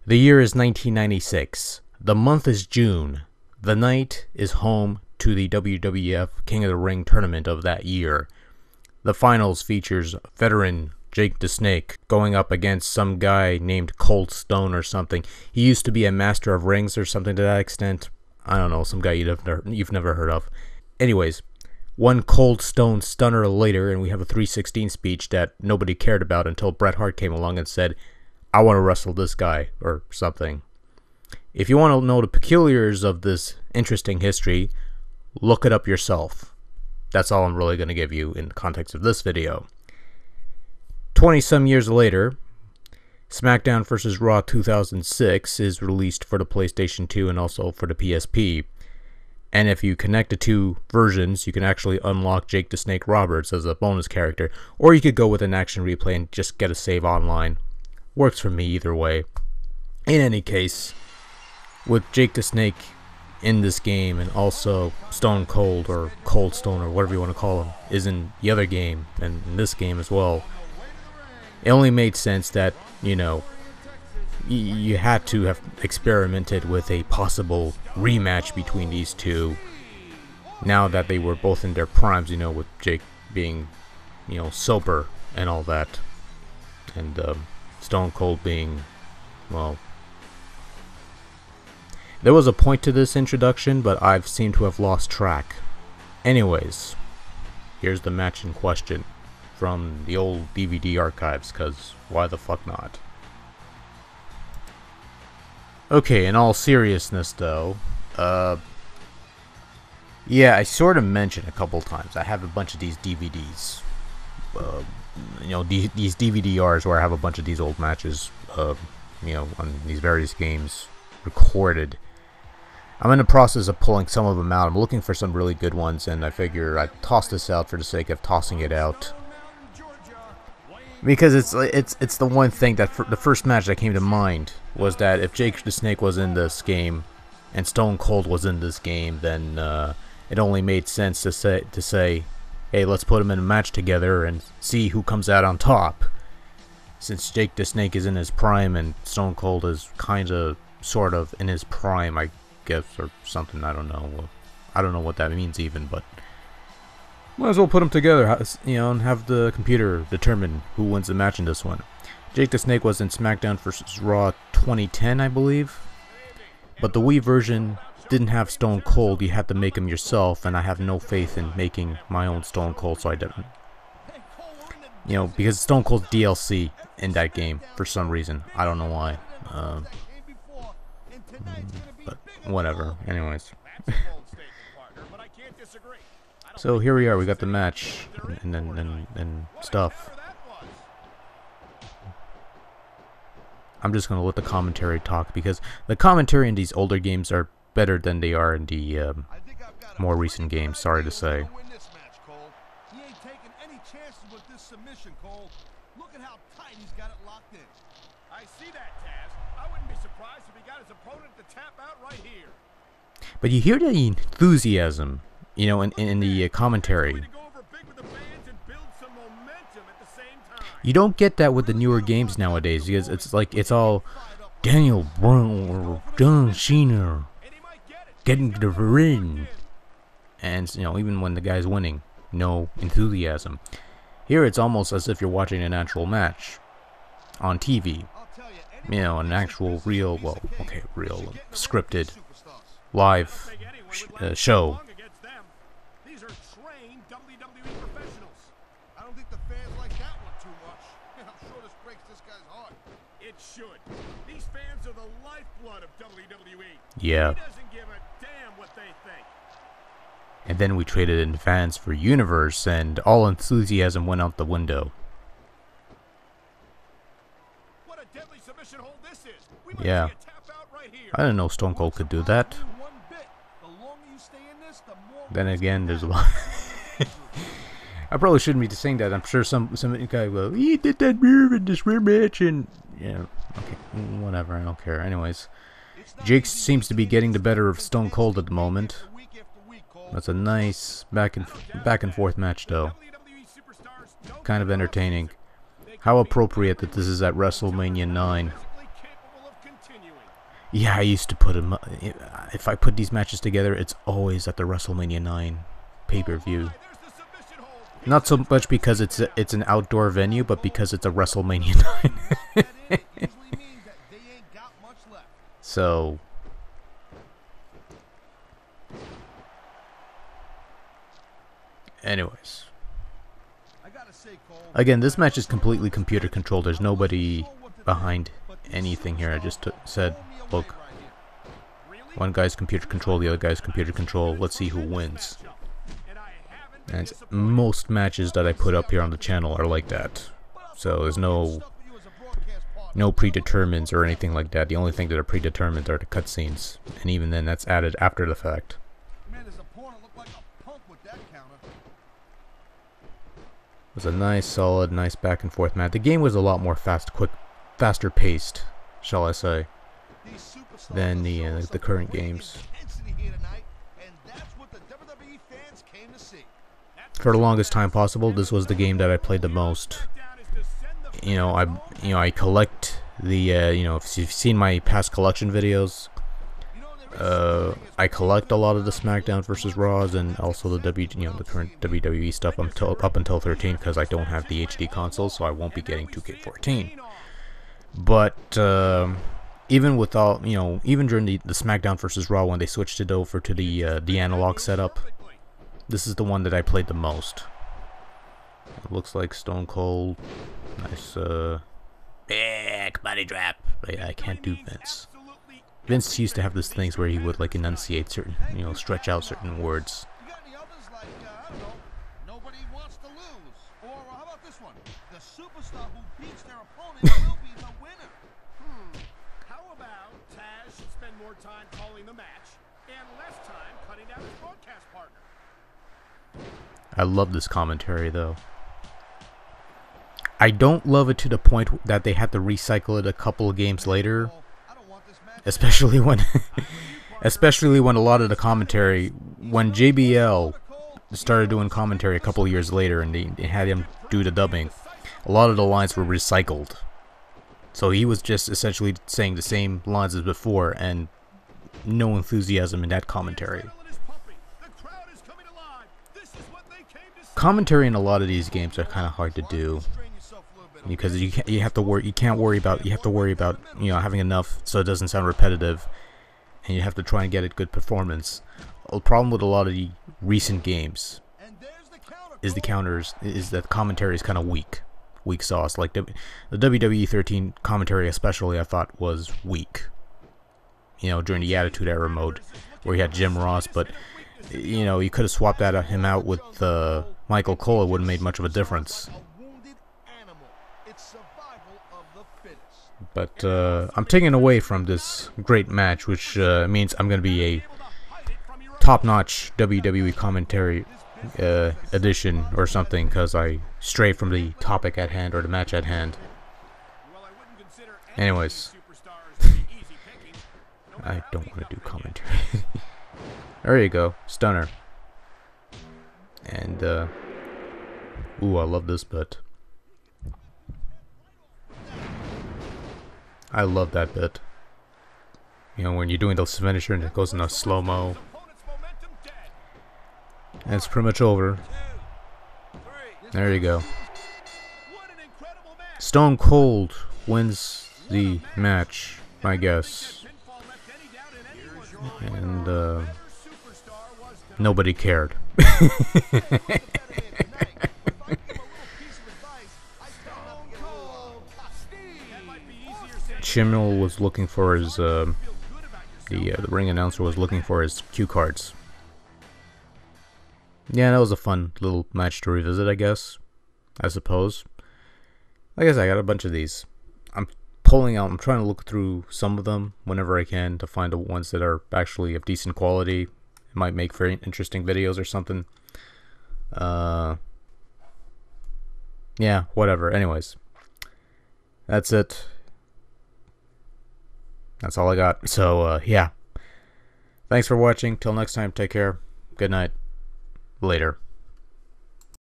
The year is 1996. The month is June. The night is home to the WWF King of the Ring tournament of that year. The finals features veteran Jake the Snake going up against some guy named Cold Stone or something. He used to be a master of rings or something to that extent. I don't know, some guy you've never heard of. Anyways, one Cold Stone stunner later, and we have a 316 speech that nobody cared about until Bret Hart came along and said, I want to wrestle this guy, or something. If you want to know the peculiars of this interesting history, look it up yourself. That's all I'm really going to give you in the context of this video. 20-some years later, SmackDown vs. Raw 2006 is released for the PlayStation 2 and also for the PSP. And if you connect the two versions, you can actually unlock Jake the Snake Roberts as a bonus character, or you could go with an action replay and just get a save online. Works for me either way. In any case, with Jake the Snake in this game, and also Stone Cold or Cold Stone or whatever you want to call him is in the other game and in this game as well, it only made sense that, you know, you had to have experimented with a possible rematch between these two now that they were both in their primes, you know, with Jake being, you know, sober and all that, and Stone Cold being, well, there was a point to this introduction, but I've seemed to have lost track. Anyways, here's the match in question from the old DVD archives, because why the fuck not? Okay, in all seriousness though, yeah, I sort of mentioned a couple times, I have a bunch of these DVDs. You know, these DVD-Rs where I have a bunch of these old matches, you know, on these various games recorded. I'm in the process of pulling some of them out. I'm looking for some really good ones, and I figure I'd toss this out for the sake of tossing it out, because it's the one thing that the first match that came to mind was that if Jake the Snake was in this game and Stone Cold was in this game, then it only made sense to say, hey, let's put them in a match together and see who comes out on top. Since Jake the Snake is in his prime and Stone Cold is kinda, sort of, in his prime, I guess, or something, I don't know. I don't know what that means even, but might as well put them together, you know, and have the computer determine who wins the match in this one. Jake the Snake was in SmackDown vs. Raw 2010, I believe, but the Wii version didn't have Stone Cold. You had to make him yourself, and I have no faith in making my own Stone Cold, so I didn't. You know, because Stone Cold's DLC in that game for some reason. I don't know why. But whatever. Anyways. So here we are. We got the match and stuff. I'm just gonna let the commentary talk, because the commentary in these older games are better than they are in the more recent games, sorry to say. He ain't taking any chances with this submission, Cole. Look at how tight he's got it locked in. I see that, Taz. I wouldn't be surprised if he got his opponent to tap out right here. But you hear the enthusiasm, you know, in the commentary. You don't get that with the newer games nowadays, because it's like, it's all Daniel Bryan or John Cena getting to the ring, and, you know, even when the guy's winning, no enthusiasm. Here it's almost as if you're watching an actual match on TV, you know, an actual real, well, okay, real scripted live show. These are trained WWE professionals. I don't think the fans like that one too much. I'm sure this breaks this guy's heart. It should. These fans are the lifeblood of WWE. Yeah. He doesn't give a damn what they think. And then we traded in fans for Universe, and all enthusiasm went out the window. What a deadly submission hold this is. We might Yeah. see a tap out right here. I didn't know Stone Cold could do that. Then again, there's a lot. I probably shouldn't be saying that. I'm sure some guy will. He did that move in this rematch, and yeah, okay, whatever. I don't care. Anyways, Jake seems to be getting the better of Stone Cold at the moment. That's a nice back and forth match, though. Kind of entertaining. How appropriate that this is at WrestleMania 9. Yeah, I used to put them. If I put these matches together, it's always at the WrestleMania 9 pay-per-view. Not so much because it's an outdoor venue, but because it's a WrestleMania 9. So, anyways, again, this match is completely computer controlled. There's nobody behind anything here. I just said, look, one guy's computer control, the other guy's computer control. Let's see who wins. And most matches that I put up here on the channel are like that. So there's no predetermined or anything like that. The only thing that are predetermined are the cutscenes, and even then, that's added after the fact. It was a nice, solid, nice back and forth match. The game was a lot more faster paced, shall I say, than the current games. For the longest time possible, this was the game that I played the most. I collect the if you've seen my past collection videos, I collect a lot of the SmackDown versus Raws and also the the current WWE stuff up until 13, because I don't have the HD console, so I won't be getting 2K14. But even with all even during the SmackDown versus Raw, when they switched it over to the analog setup, this is the one that I played the most. It looks like Stone Cold. Nice, big body drop. I can't do Vince. Vince used to have these things where he would like enunciate certain, stretch out certain words. Nobody wants to lose. Or how about this one? The superstar who beats their opponent will be the winner. How about Taz should spend more time calling the match and less time cutting down his broadcast partner? I love this commentary though. I don't love it to the point that they had to recycle it a couple of games later, especially when a lot of the commentary, when JBL started doing commentary a couple of years later and they had him do the dubbing, a lot of the lines were recycled. So he was just essentially saying the same lines as before and no enthusiasm in that commentary. Commentary in a lot of these games are kind of hard to do, because you have to worry about having enough so it doesn't sound repetitive, and you have to try and get a good performance. The problem with a lot of the recent games is that commentary is kind of weak sauce. Like the WWE 13 commentary especially, I thought was weak. During the Attitude Era mode, where you had Jim Ross, but you could have swapped him out with Michael Cole. It wouldn't have made much of a difference. But I'm taking away from this great match, which means I'm going to be a top-notch WWE commentary edition or something, because I stray from the topic at hand or the match at hand. Anyways, I don't want to do commentary. There you go, stunner. And ooh, I love this bit. I love that bit. When you're doing the finisher and it goes in a slow-mo. And it's pretty much over. There you go. Stone Cold wins the match, I guess. And nobody cared. Chimmel was looking for his the ring announcer was looking for his cue cards. Yeah, that was a fun little match to revisit, I guess. I suppose. Like I said, I got a bunch of these. I'm trying to look through some of them whenever I can to find the ones that are actually of decent quality. It might make very interesting videos or something. Yeah, whatever. Anyways, that's it. That's all I got. So, yeah. Thanks for watching. Till next time, take care. Good night. Later.